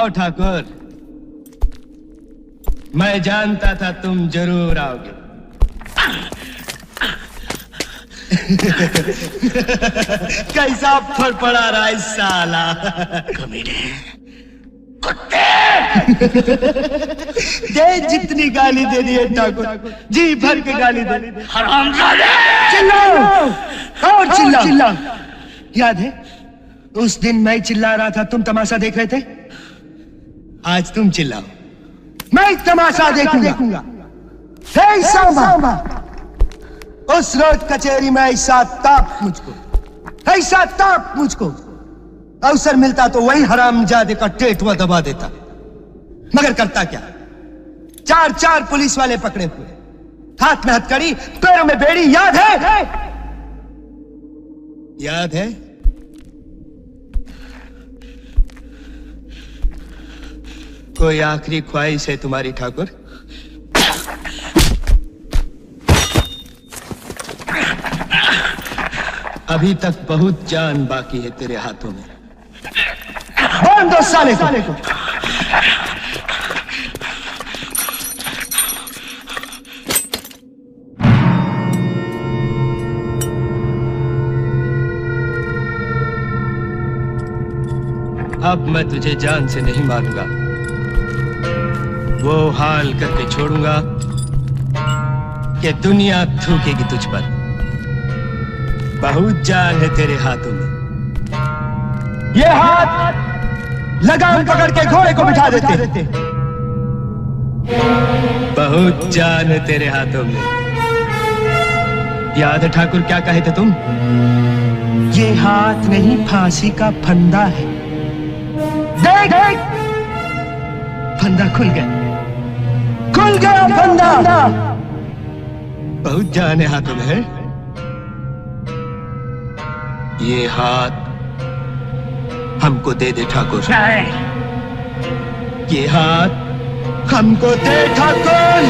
आओ ठाकुर, मैं जानता था तुम जरूर आओगे। कैसा फड़फड़ा रहा है साला। कमीने, कुत्ते। दे जितनी गाली दे दी है ठाकुर, जी भर के गाली दे। हरामजादे! चिल्लाओ और चिल्लाओ। याद है उस दिन मैं चिल्ला रहा था, तुम तमाशा देख रहे थे। आज तुम चिल्लाओ, मैं तमाशा देखूंगा। हे सांबा, उस रोज कचहरी में ऐसा ताप मुझको अवसर मिलता तो वही हरामजादे का टेटवा दबा देता, मगर करता क्या? चार पुलिस वाले पकड़े हुए, हाथ में हथकड़ी, पैरों में बेड़ी। याद है? याद है? कोई आखिरी ख्वाहिश है तुम्हारी ठाकुर? अभी तक बहुत जान बाकी है तेरे हाथों में। बांध दो साले को। अब मैं तुझे जान से नहीं मारूंगा, वो हाल करके छोड़ूंगा कि दुनिया थूकेगी तुझ पर। बहुत जान है तेरे हाथों में। ये हाथ लगाम पकड़ के घोड़े को बिठा देते। बहुत जान है तेरे हाथों में। याद है ठाकुर क्या कहे थे तुम? ये हाथ नहीं, फांसी का फंदा है। देख, फंदा खुल गया फंदा। बहुत जान है हाथों में है। ये हाथ हमको दे दे ठाकुर। ये हाथ हमको दे ठाकुर।